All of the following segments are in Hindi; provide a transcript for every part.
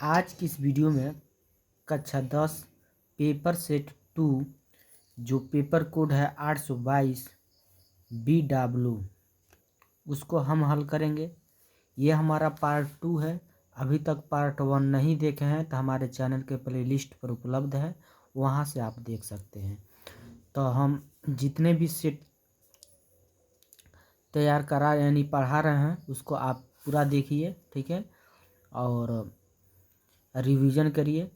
आज की इस वीडियो में कक्षा 10 पेपर सेट 2 जो पेपर कोड है 822 BW उसको हम हल करेंगे। ये हमारा पार्ट 2 है। अभी तक पार्ट 1 नहीं देखे हैं तो हमारे चैनल के प्लेलिस्ट पर उपलब्ध है, वहाँ से आप देख सकते हैं। तो हम जितने भी सेट तैयार करा यानी पढ़ा रहे हैं उसको आप पूरा देखिए, ठीक है, और रिवीजन करिए।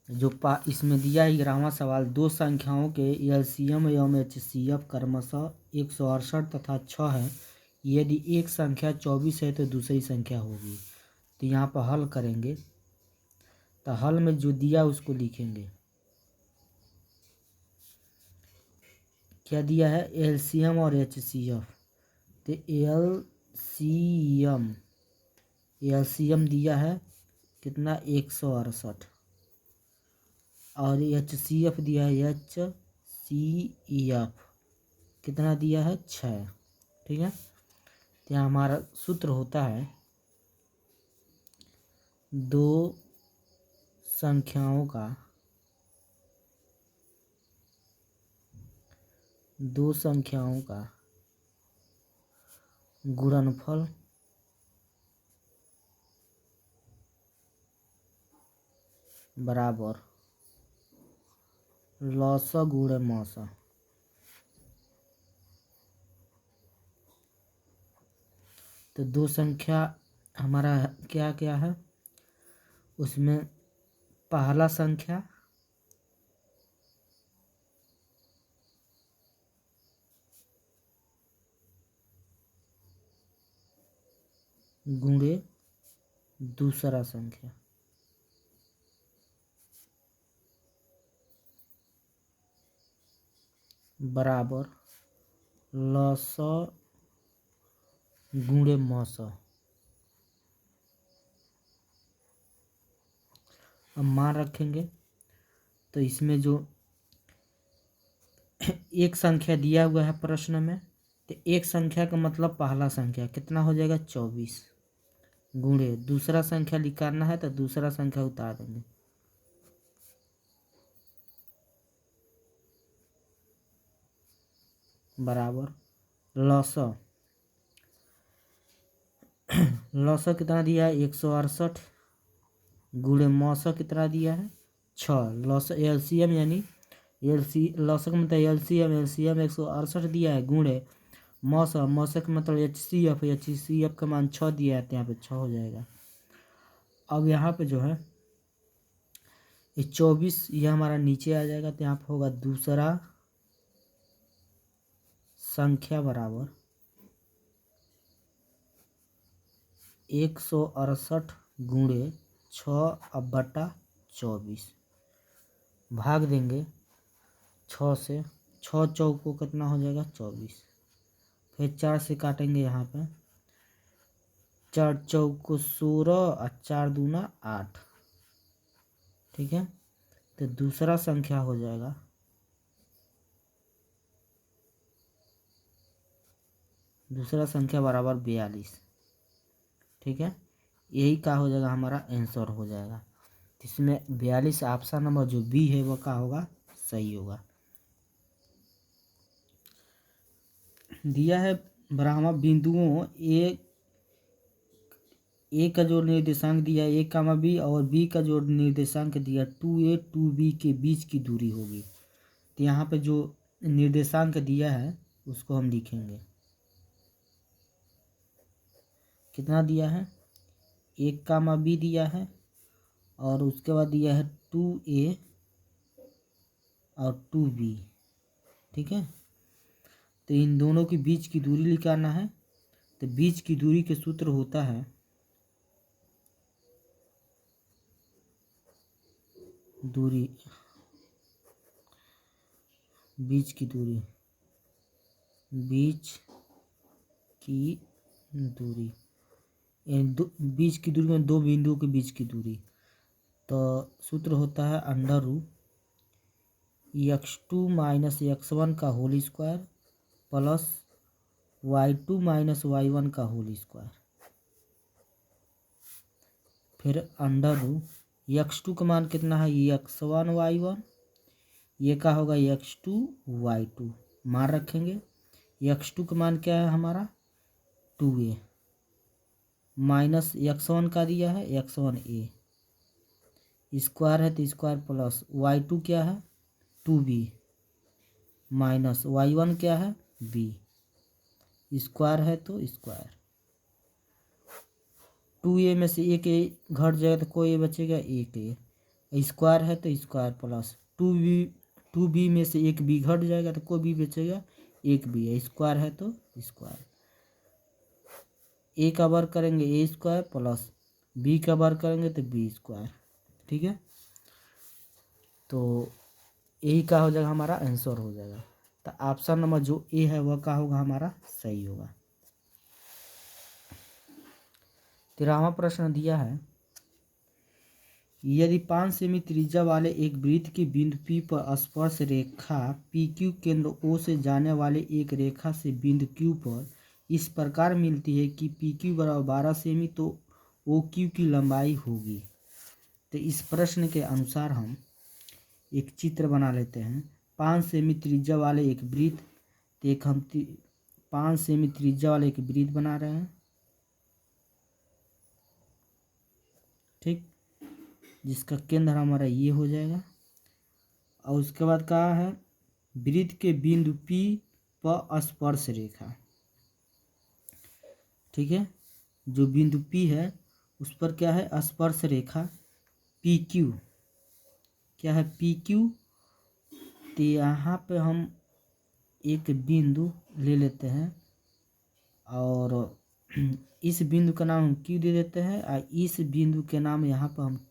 जो इसमें दिया है 11वां सवाल, दो संख्याओं के एलसीएम एवं एचसीएफ क्रमशः 168 तथा 6 है। यदि एक संख्या 24 है तो दूसरी संख्या होगी। तो यहाँ पर हल करेंगे, तो हल में जो दिया उसको लिखेंगे। क्या दिया है? एलसीएम और एचसीएफ। तो एलसीएम दिया है कितना? 168। और एचसीएफ दिया है एचसीएफ कितना दिया है? 6। ठीक है। तो यहाँ हमारा सूत्र होता है दो संख्याओं का गुणनफल बराबर लॉसा गुणे मौसा। तो दो संख्या हमारा क्या क्या है उसमें? पहला संख्या गुणे दूसरा संख्या बराबर लॉसा गुणे मौसा। अब मान रखेंगे तो इसमें जो एक संख्या दिया हुआ है प्रश्न में, तो एक संख्या का मतलब पहला संख्या कितना हो जाएगा? 24 गुणे दूसरा संख्या निकालना है तो दूसरा संख्या उतार देंगे बराबर लॉसा। लॉसा कितना दिया है? 168 गुणे मौसा कितना दिया है? 6। लॉसा एलसीएम यानी लॉसा का मतलब एलसीएम 168 दिया है गुणे मौसा का मतलब एचसीएफ का मान 6 दिया है, तो यहाँ पे 6 हो जाएगा। अब यहाँ पे जो है ये 24 यह हमारा नीचे आ जाएगा, तो यहाँ पे होगा दूसरा संख्या बराबर 168 गुणे 6/24 भाग देंगे 6 से। 6 चौको कितना हो जाएगा? 24। फिर 4 से काटेंगे यहाँ पे, 4 चौको 16 और 4 दूना 8। ठीक है। तो दूसरा संख्या हो जाएगा बराबर 42। ठीक है। यही क्या हो जाएगा? हमारा आंसर हो जाएगा। इसमें 42 ऑप्शन नंबर जो बी है वो क्या होगा? सही होगा। दिया है ब्रह्मा बिंदुओं ए का जो निर्देशांक दिया है A, B और B का जो निर्देशांक दिया 2A 2B के बीच की दूरी होगी। तो यहाँ पे जो निर्देशांक दिया है उसको हम लिखेंगे। कितना दिया है? A, B दिया है और उसके बाद दिया है 2A और 2B। ठीक है। तो इन दोनों के बीच की दूरी निकालना है। तो बीच की दूरी के सूत्र होता है बीच की दूरी बीच की दूरी में दो बिंदुओं के बीच की दूरी। तो सूत्र होता है √x2 - x1 का whole square plus y2 - y1 का होल स्क्वायर। फिर अंडर रू x2 का मान कितना है, x1 y1, ये क्या होगा x2 y2, मान रखेंगे। x2 का मान क्या है हमारा 2a, माइनस x1 का दिया है x1a, स्क्वायर है तो स्क्वायर प्लस y2 क्या है 2b, माइनस y1 क्या है b, स्क्वायर है तो स्क्वायर। 2a में से एक ए घट जाएगा तो कोई ए बचेगा, एक ए, स्क्वायर है तो स्क्वायर प्लस 2b में से एक बी घट जाएगा तो कोई बी बचेगा, एक बी है, स्क्वायर है तो स्क्वायर। ए का वर्ग करेंगे ए स्क्वायर प्लस बी का वर्ग करेंगे तो बी स्क्वायर। ठीक है, तो यही का हो जाएगा हमारा आंसर हो जाएगा। तो ऑप्शन नंबर जो ए है वह का होगा हमारा सही होगा। 13वां प्रश्न दिया है, यदि 5 सेमी त्रिज्या वाले एक वृत्त के बिंदु P पर स्पर्श रेखा PQ केंद्र O से जाने वाले एक रेखा से बिंदु Q पर इस प्रकार मिलती है कि PQ बराबर 12 सेमी, तो OQ की लंबाई होगी। तो इस प्रश्न के अनुसार हम एक चित्र बना लेते हैं। 5 सेमी त्रिज्या वाले एक वृत्त, तो एक हम 5 सेमी त्रिज्या वाले एक वृत्त बना रहे हैं, ठीक, जिसका केंद्र हमारा ये हो जाएगा। और उसके बाद कहा है वृत्त के बिंदु P पर स्पर्श रेखा, ठीक है, जो बिंदु P है उस पर क्या है स्पर्श रेखा PQ, क्या है PQ। तो यहाँ पे हम एक बिंदु ले लेते हैं और इस बिंदु का नाम हम Q दे देते हैं और इस बिंदु के नाम यहाँ पर हम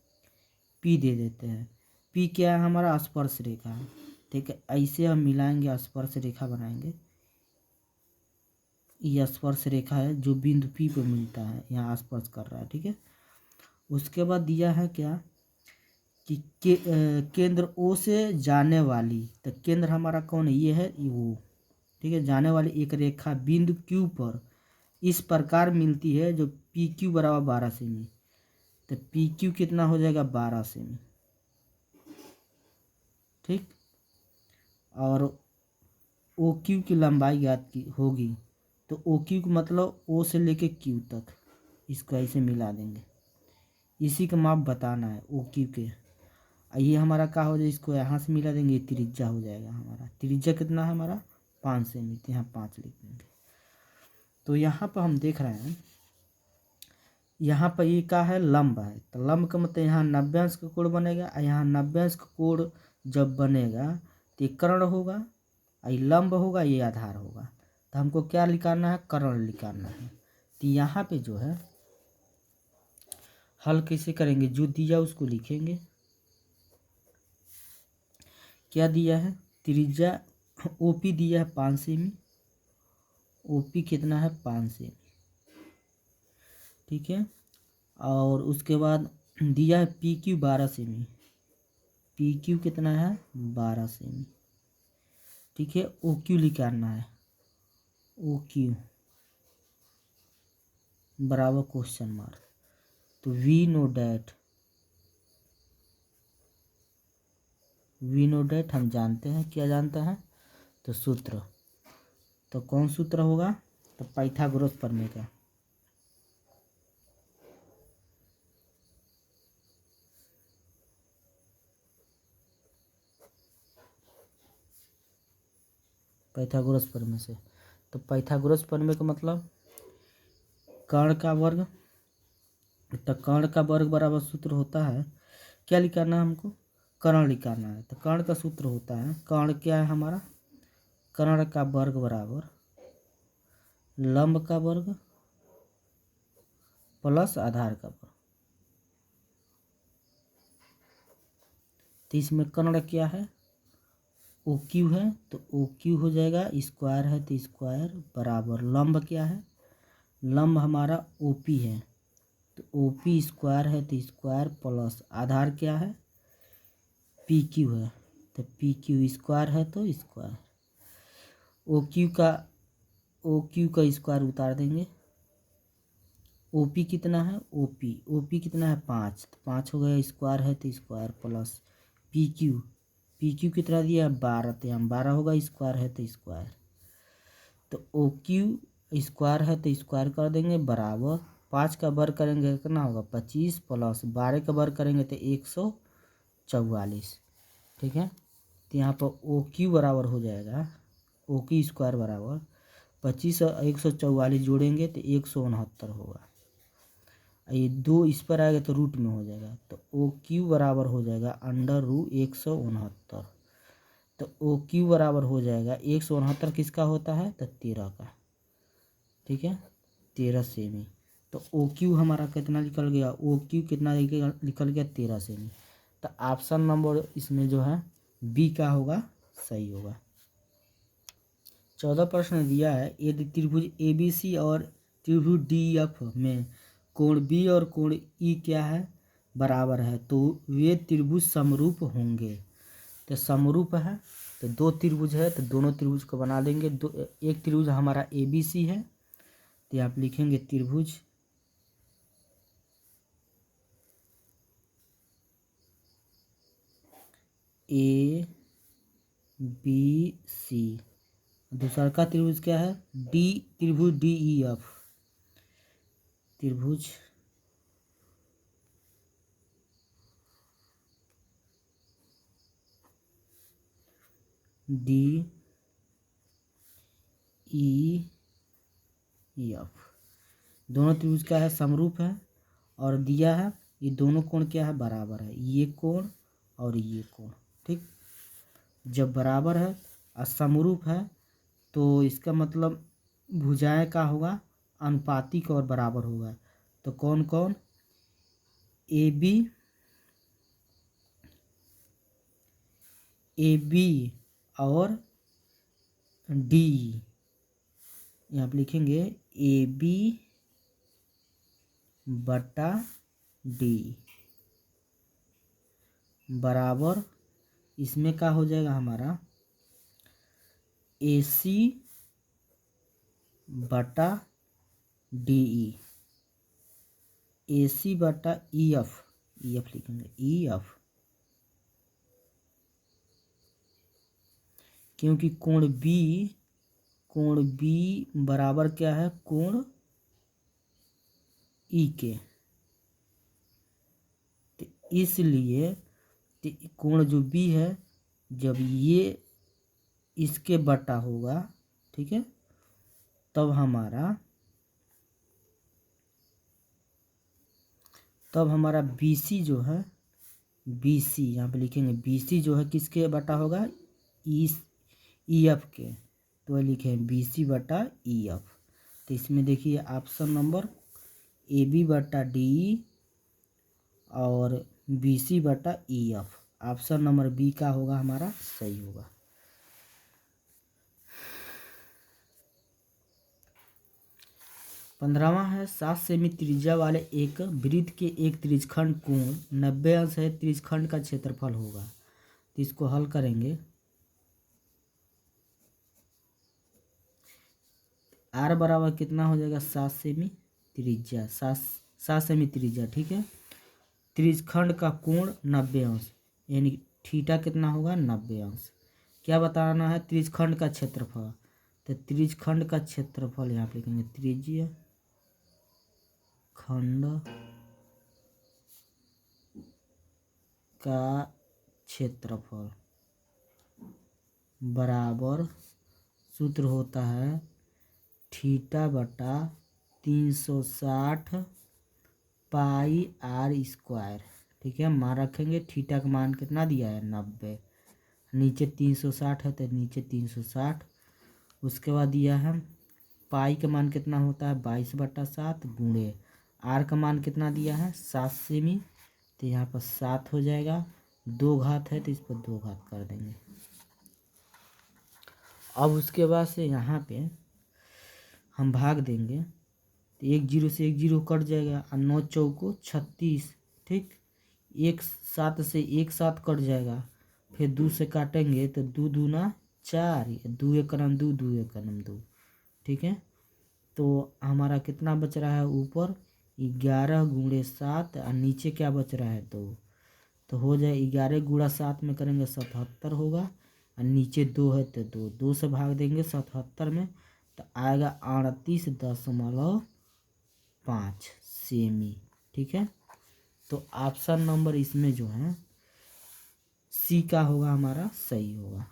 P दे देते हैं। P क्या है हमारा स्पर्श रेखा है, ठीक है, ऐसे हम मिलाएंगे स्पर्श रेखा बनाएंगे। यह स्पर्श रेखा है जो बिंदु P पर मिलता है, यहाँ स्पर्श कर रहा है, ठीक है। उसके बाद दिया है क्या कि केंद्र O से जाने वाली, तो केंद्र हमारा कौन है, ये है वो, ठीक है, जाने वाली एक रेखा बिंदु Q पर इस प्रकार मिलती है जो PQ बराबर 12 सेमी, तो PQ कितना हो जाएगा 12 सेमी, ठीक। और OQ की लंबाई ज्ञात की होगी, तो OQ का मतलब O से लेके Q तक, इसको ऐसे मिला देंगे, इसी का माप बताना है OQ के। ये हमारा क्या हो जाए, इसको यहाँ से मिला देंगे, त्रिज्या हो जाएगा हमारा। त्रिज्या कितना है हमारा 5 सेमी, तो यहाँ 5 लिख देंगे। तो यहाँ पर हम देख रहे हैं, यहाँ पर ये क्या है लंब है, तो लंब का मतलब यहाँ 90 अंश का कोण बनेगा, और यहाँ 90 अंश का कोण जब बनेगा तो ये कर्ण होगा, और ये लंब होगा, ये आधार होगा। तो हमको क्या निकालना है, कर्ण निकालना है। तो यहाँ पे जो है हल कैसे करेंगे, जो दिया उसको लिखेंगे। क्या दिया है, त्रिज्या OP दिया है 5 सेमी, OP कितना है 5 सेमी, ठीक है। और उसके बाद दिया है PQ 12 सेमी, PQ कितना है 12 सेमी, ठीक है। OQ निकालना है, OQ बराबर क्वेश्चन मार्क, तो वी नो डेट हम जानते हैं, क्या जानते हैं, तो सूत्र, तो कौन सूत्र होगा, तो पाइथागोरस प्रमेय का। पाइथागोरस प्रमेय से, तो पाइथागोरस प्रमेय का मतलब कर्ण का वर्ग, तो कर्ण का वर्ग बराबर सूत्र होता है, क्या निकालना है हमको, कर्ण निकालना है। तो कर्ण का सूत्र होता है, कर्ण क्या है हमारा, कर्ण का वर्ग बराबर लंब का वर्ग प्लस आधार का वर्ग। तो इसमें कर्ण क्या है OQ है, तो OQ हो जाएगा, स्क्वायर है तो स्क्वायर बराबर लंब क्या है, लंब हमारा OP है, तो OP स्क्वायर है तो स्क्वायर प्लस आधार क्या है PQ है, तो PQ स्क्वायर है तो स्क्वायर। OQ का स्क्वायर उतार देंगे, ओपी कितना है, ओपी कितना है 5, तो 5 हो गया, स्क्वायर है तो स्क्वायर प्लस पी क्यू कितना दिया है 12, तो यहाँ 12 होगा, स्क्वायर है तो स्क्वायर, तो ओ क्यू स्क्वायर है तो स्क्वायर कर देंगे बराबर 5 का वर्ग करेंगे कितना होगा 25 प्लस 12 का वर्ग करेंगे तो 144। ठीक है, तो यहाँ पर ओ क्यू बराबर हो जाएगा, ओ क्यू स्क्वायर बराबर 25 और 144 जोड़ेंगे तो 169 होगा। ये 2 इस पर आएगा तो रूट में हो जाएगा, तो ओ क्यू बराबर हो जाएगा अंडर रूट 169। तो ओ क्यू बराबर हो जाएगा 169 किसका होता है, तो 13 का। ठीक है, 13 सेमी। तो ओ क्यू हमारा कितना निकल गया, ओ क्यू कितना निकल गया 13 सेमी। तो ऑप्शन नंबर इसमें जो है बी का होगा, सही होगा। 14 प्रश्न दिया है, यदि त्रिभुज ए बी सी और त्रिभुज डी एफ में कोण बी और कोण ई क्या है, बराबर है, तो वे त्रिभुज समरूप होंगे। तो समरूप है तो 2 त्रिभुज है तो दोनों त्रिभुज को बना लेंगे। एक त्रिभुज हमारा ए बी सी है, तो आप लिखेंगे त्रिभुज ए बी सी। दूसरा का त्रिभुज क्या है, त्रिभुज डी ई एफ, त्रिभुज डी ई एफ। दोनों त्रिभुज क्या है, समरूप है, और दिया है ये दोनों कोण क्या है, बराबर है, ये कोण और ये कोण। ठीक, जब बराबर है और समरूप है तो इसका मतलब भुजाएं का होगा अनुपातिक और बराबर होगा। तो कौन कौन, ए बी और डी, यहाँ पे लिखेंगे ए बी बटा डी बराबर, इसमें क्या हो जाएगा हमारा ए सी बटा डी ए सी बटा ई एफ लिखेंगे ई एफ, क्योंकि कोण बी बराबर क्या है, कोण ई के, तो इसलिए कोण जो बी है जब ये इसके बटा होगा, ठीक है, तब हमारा BC जो है, BC यहाँ पे लिखेंगे BC जो है किसके बटा होगा, ई एफ के, तो लिखे BC बटा ई एफ। तो इसमें देखिए ऑप्शन नंबर ए बी बटा डी और BC बटा E F, option number B का होगा हमारा, सही होगा। पंद्रहवां है, 7 सेमी त्रिज्या वाले एक वृत्त के एक त्रिज्यखंड कोण 90 अंश है, त्रिज्यखंड का क्षेत्रफल होगा। तो इसको हल करेंगे, आर बराबर कितना हो जाएगा 7 सेमी त्रिज्या, 7 सेमी त्रिज्या। ठीक है, त्रिज्यखंड का कोण 90 अंश, यानी थीटा कितना होगा 90 अंश। क्या बताना है, त्रिज्यखंड का क्षेत्रफल, तो त्रिज्यखंड का क्षेत्रफल यहाँ पे लिखेंगे त्रिज्य खंड का क्षेत्रफल बराबर, सूत्र होता है थीटा बटा 360 पाई आर स्क्वायर। ठीक है, मान रखेंगे थीटा का मान कितना दिया है 90, नीचे 360 है तो नीचे 360, उसके बाद दिया है पाई का मान कितना होता है 22/7 गुणे आर का मान कितना दिया है 7 सेमी, तो यहाँ पर 7 हो जाएगा, 2 घात है तो इस पर 2 घात कर देंगे। अब उसके बाद से यहाँ पे हम भाग देंगे, तो 1 0 से 1 0 कट जाएगा और 9 चौको 36। ठीक, 1 7 से 1 7 कट जाएगा, फिर 2 से काटेंगे तो 2 दूना 4, 2 1 कलम 2, 2 1 कलम 2। ठीक है, तो हमारा कितना बच रहा है ऊपर 11 गुणे 7 और नीचे क्या बच रहा है 2, तो हो जाए 11 गुणा 7 में करेंगे 77 होगा और नीचे 2 है तो 2 से भाग देंगे 77 में तो आएगा 38.5 सेमी। ठीक है, तो ऑप्शन नंबर इसमें जो है सी का होगा हमारा सही होगा।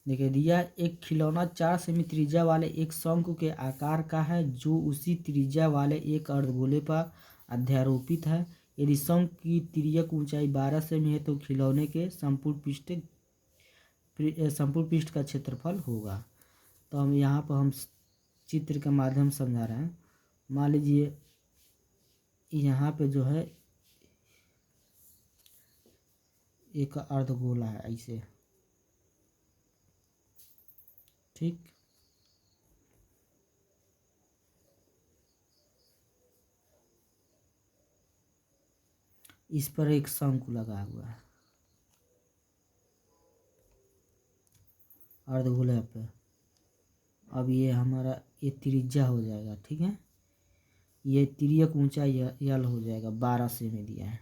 देखिए दिया एक खिलौना 4 सेमी त्रिज्या वाले एक शंकु के आकार का है जो उसी त्रिज्या वाले एक अर्धगोले पर अध्यारोपित है। यदि शंकु की तिर्यक ऊंचाई 12 सेमी है तो खिलौने के संपूर्ण पृष्ठ का क्षेत्रफल होगा। तो हम यहाँ पर हम चित्र के माध्यम से समझा रहे हैं। मान लीजिए यहाँ पे जो है एक अर्धगोला है ऐसे, ठीक, इस पर एक शंकु लगा हुआ है अर्धगोले पे। अब ये हमारा ये त्रिज्या हो जाएगा, ठीक है, ये तिर्यक ऊंचाई यल हो जाएगा 12 सेमी दिया है।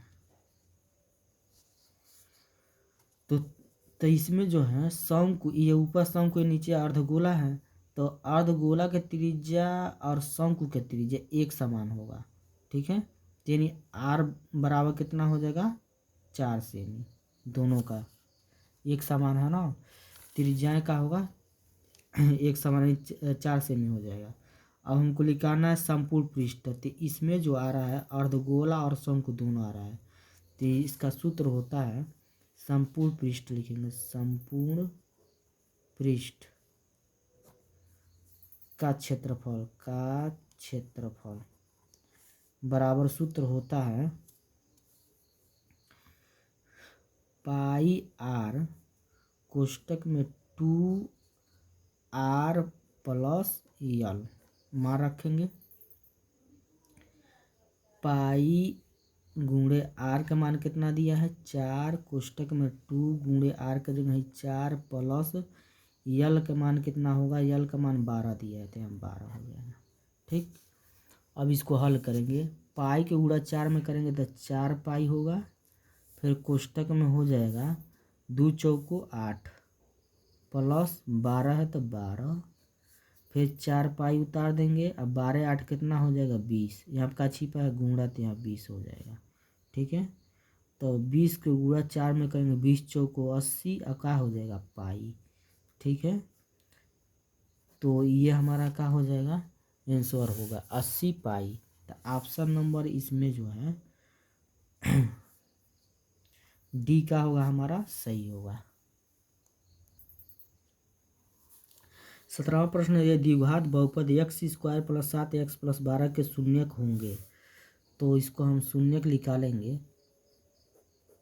तो इसमें जो है शंकु, ये ऊपर शंकु के नीचे अर्धगोला है, तो अर्धगोला के त्रिज्या और शंकु के त्रिज्या एक समान होगा। ठीक है, यानी आर बराबर कितना हो जाएगा 4 सेमी, दोनों का एक समान है ना, त्रिज्याएं का होगा एक समान 4 सेमी हो जाएगा। अब हमको निकालना है संपूर्ण पृष्ठ, तो इसमें जो आ रहा है अर्धगोला और शंकु दोनों आ रहा है, तो इसका सूत्र होता है संपूर्ण पृष्ठ, लिखेंगे संपूर्ण पृष्ठ का क्षेत्रफल बराबर सूत्र होता है पाई आर कोष्टक में 2r प्लस यल, मान रखेंगे पाई गुणे आर का मान कितना दिया है 4, कोष्टक में 2 गुणे आर का जगह है 4 प्लस यल का मान कितना होगा, यल का मान 12 दिया है तो हम 12 हो जाएगा। ठीक, अब इसको हल करेंगे, पाई के गुणा 4 में करेंगे तो 4 पाई होगा, फिर कोष्टक में हो जाएगा 2 चौको 8 प्लस 12 है तो 12, फिर 4 पाई उतार देंगे, अब 12 8 कितना हो जाएगा 20, यहाँ का छिपा है गुणा तो यहाँ 20 हो जाएगा। ठीक है, तो 20 के गुणा 4 में करेंगे 20 चौको 80 और क्या हो जाएगा पाई। ठीक है, तो ये हमारा क्या हो जाएगा आंसर होगा 80 पाई। तो ऑप्शन नंबर इसमें जो है डी का होगा हमारा सही होगा। 17वां प्रश्न, यदि द्विघात बहुपद x square plus 7x plus 12 के शून्यक होंगे तो इसको हम शून्यक निकालेंगे।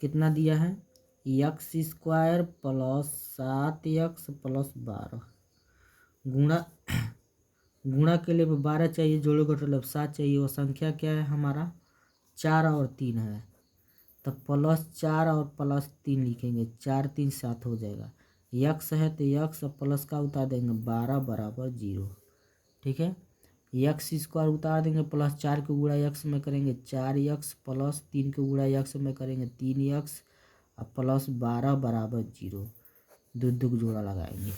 कितना दिया है x square plus 7x plus 12 गुणा के लिए 12 चाहिए, जोड़ो का मतलब 7 चाहिए, वो संख्या क्या है हमारा 4 और 3 है, तो प्लस 4 और प्लस 3 लिखेंगे, 4 3 7 हो जाएगा। यक्स है तो यक्स प्लस का उतार देंगे 12 बराबर 0। ठीक है, यक्स स्क्वायर उतार देंगे, प्लस 4 के गुणा यक्स में करेंगे 4x प्लस 3 के गुणा यक्स में करेंगे 3x और प्लस 12 बराबर 0, दो जोड़ा लगाएंगे।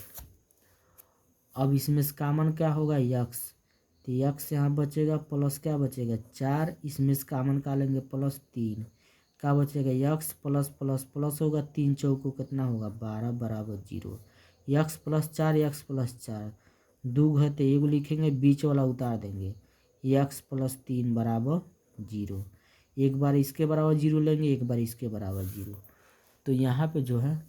अब इसमें से कॉमन क्या होगा यक्स, तो यक्स यहाँ बचेगा प्लस क्या बचेगा 4, इसमें से कॉमन का लेंगे प्लस 3, क्या बचेगा यक्स प्लस प्लस प्लस होगा 3 चौको कितना होगा 12 बराबर 0, यक्स प्लस 4 यक्स प्लस 4 दो है तो एगो लिखेंगे, बीच वाला उतार देंगे, यक्स प्लस 3 बराबर 0, एक बार इसके बराबर 0 लेंगे, एक बार इसके बराबर 0। तो यहाँ पे जो है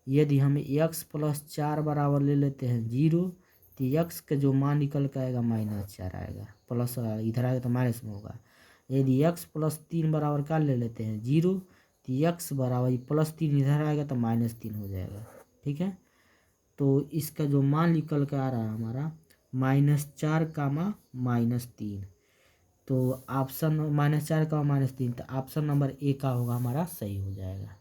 यदि हम यक्स प्लस 4 बराबर ले लेते हैं 0 तो यक्स का जो मान निकल के आएगा -4 आएगा, प्लस इधर आएगा तो माइनस में होगा। यदि यक्स प्लस 3 बराबर का ले लेते हैं 0 तो यक्स बराबर प्लस 3 इधर आएगा तो -3 हो जाएगा। ठीक है, तो इसका जो मान निकल के आ रहा है हमारा -4 कामा -3, तो ऑप्शन -4 का -3, तो ऑप्शन नंबर ए का होगा हमारा सही हो जाएगा।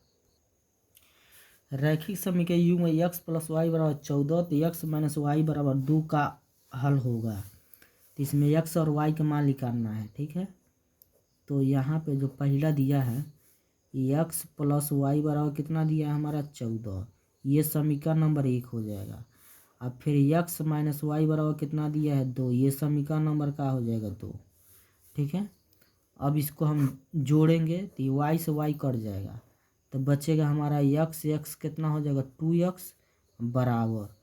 रैखिक समीकरण यू में x प्लस वाई बराबर 14 तो x माइनस वाई बराबर 2 का हल होगा। तो इसमें एक्स और वाई का मान निकालना है। ठीक है, तो यहाँ पे जो पहला दिया है एक्स प्लस वाई बराबर कितना दिया है हमारा 14, ये समीकरण नंबर 1 हो जाएगा। अब फिर एक्स माइनस वाई बराबर कितना दिया है 2, ये समीकरण नंबर का हो जाएगा 2। ठीक है, अब इसको हम जोड़ेंगे तो ये वाई से वाई कट जाएगा, तो बचेगा हमारा एक्स कितना हो जाएगा 2x बराबर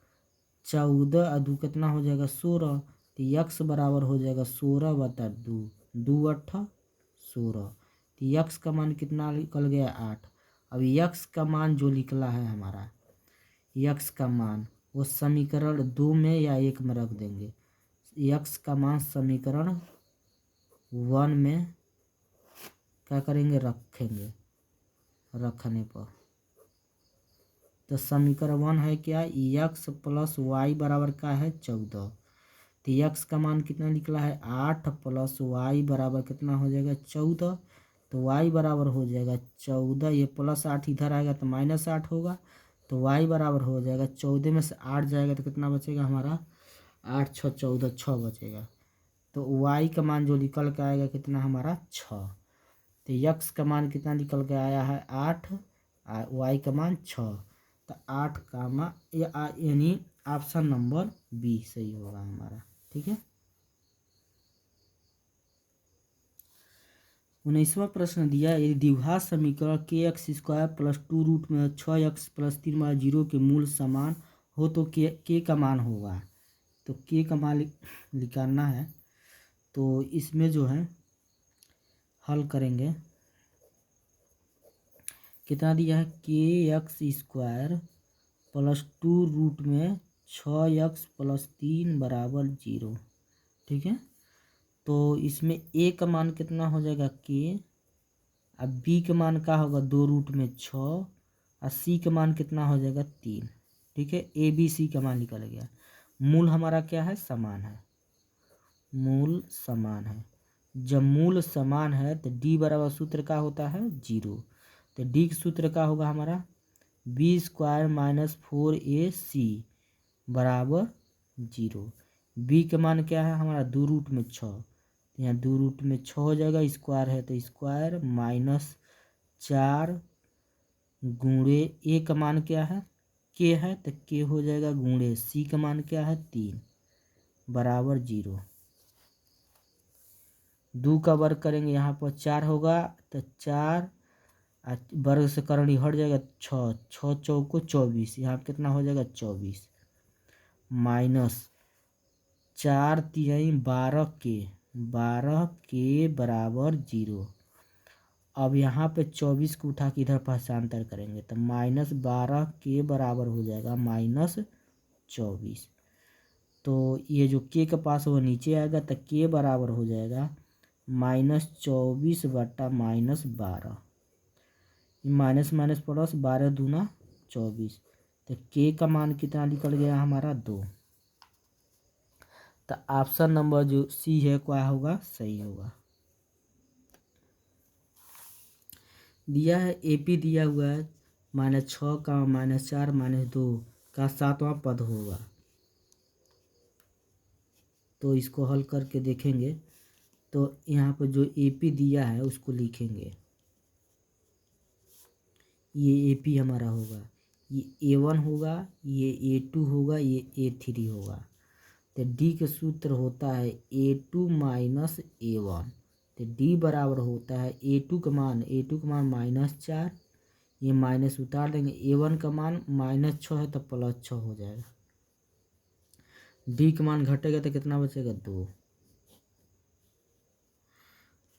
14 और 2 कितना हो जाएगा 16, तो एक्स बराबर हो जाएगा 16/2, 2×8 16। तो यक्स का मान कितना निकल गया 8। अब यक्स का मान जो निकला है हमारा, यक्स का मान वो समीकरण 2 में या 1 में रख देंगे। यक्स का मान समीकरण 1 में क्या करेंगे रखेंगे, रखने पर तो समीकरण 1 है क्या, यक्स प्लस वाई बराबर का है 14। तो यक्स का मान कितना निकला है 8 प्लस वाई बराबर कितना हो जाएगा 14। तो y बराबर हो जाएगा 14, ये +8 इधर आएगा तो -8 होगा, तो y बराबर हो जाएगा 14 में से 8 जाएगा तो कितना बचेगा हमारा 8 6 14 6 बचेगा। तो y का मान जो निकल के आएगा कितना हमारा 6। तो x का मान कितना निकल के आया है 8 और y का मान 6। तो 8 का मान यानी ऑप्शन नंबर बी सही होगा हमारा। ठीक है, 19वां प्रश्न दिया यदि द्विघात समीकरण kx² + 2 रूट में 6x + 3 के मूल समान हो तो k का मान होगा। तो k का मान निकालना है, तो इसमें जो है हल करेंगे, कितना दिया है kx² + 2 रूट में 6x + 3 = 0। ठीक है, तो इसमें a का मान कितना हो जाएगा k, अब b का मान क्या होगा 2 रूट में 6 और c का मान कितना हो जाएगा 3। ठीक है, a b c का मान निकल गया। मूल हमारा क्या है समान है, मूल समान है। जब मूल समान है तो d बराबर सूत्र का होता है 0। तो d का सूत्र का होगा हमारा b² - 4ac बराबर 0। b का मान क्या है हमारा 2 रूट में 6, यहाँ 2 रूट में 6 हो जाएगा, स्क्वायर है तो स्क्वायर -4 गुणे a का मान क्या है k है तो k हो जाएगा गुणे c का मान क्या है 3 बराबर 0। 2 का वर्ग करेंगे यहाँ पर 4 होगा, तो 4 वर्ग से करणी हट जाएगा 6 6 चौको 24, यहाँ कितना हो जाएगा 24 -4 3 12 के बराबर 0। अब यहाँ पे 24 को उठा के इधर पहचानतर करेंगे तो -12 के बराबर हो जाएगा -24। तो ये जो k के पास वो नीचे आएगा तो k बराबर हो जाएगा -24 बटा -12, माइनस माइनस प्लस 12 दूना 24। तो k का मान कितना निकल गया हमारा 2। तो ऑप्शन नंबर जो सी है क्या होगा सही होगा। दिया है AP दिया हुआ है -6 का -4 -2 का 7वां पद होगा। तो इसको हल करके देखेंगे, तो यहाँ पर जो AP दिया है उसको लिखेंगे, ये AP हमारा होगा, ये A1 होगा, ये A2 होगा, ये A3 होगा। तो D का सूत्र होता है A2 - A1। तो D बराबर होता है A2 का मान -4, ये माइनस उतार देंगे, A1 का मान -6 है तो +6 हो जाएगा। D का मान घटेगा तो कितना बचेगा 2।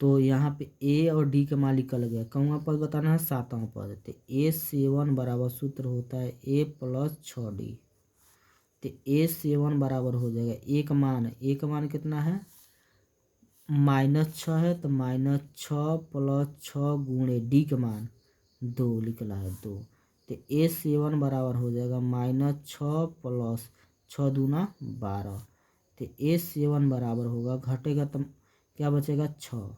तो यहाँ पे A और D का मान निकल गया। कौन पद बताना है 7वां पद। तो A7 बराबर सूत्र होता है A + 6D। तो A7 बराबर हो जाएगा A का मान कितना है -6 है तो -6 + 6 गुणे D का मान 2 निकला है 2। तो A7 बराबर हो जाएगा -6 + 6 दूना 12। तो A7 बराबर होगा, घटेगा तो क्या बचेगा 6।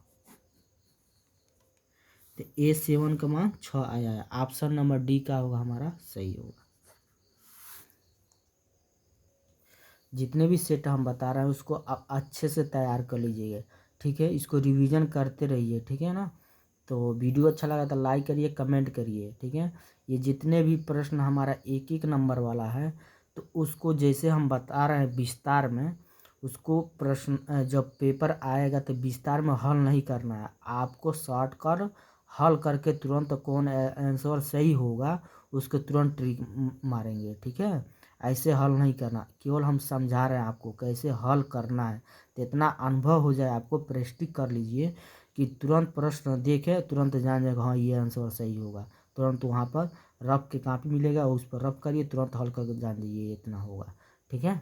तो A7 का मान 6 आया है। ऑप्शन नंबर D का होगा हमारा सही होगा। जितने भी सेट हम बता रहे हैं उसको आप अच्छे से तैयार कर लीजिएगा, ठीक है। इसको रिवीजन करते रहिए, ठीक है ना। तो वीडियो अच्छा लगा तो लाइक करिए, कमेंट करिए, ठीक है। ये जितने भी प्रश्न हमारा एक एक नंबर वाला है तो उसको जैसे हम बता रहे हैं विस्तार में, उसको प्रश्न जब पेपर आएगा तो विस्तार में हल नहीं करना है आपको, शॉर्ट कर हल करके तुरंत कौन आंसर सही होगा उसको तुरंत ट्रिक मारेंगे, ठीक है। ऐसे हल नहीं करना, केवल हम समझा रहे हैं आपको कैसे हल करना है। तो इतना अनुभव हो जाए आपको, प्रैक्टिस कर लीजिए कि तुरंत प्रश्न देखे तुरंत जान जाएगा हाँ ये आंसर सही होगा। तुरंत वहाँ पर रफ के कापी मिलेगा, उस पर रफ करिए, तुरंत हल करके जान जाइए, इतना होगा, ठीक है।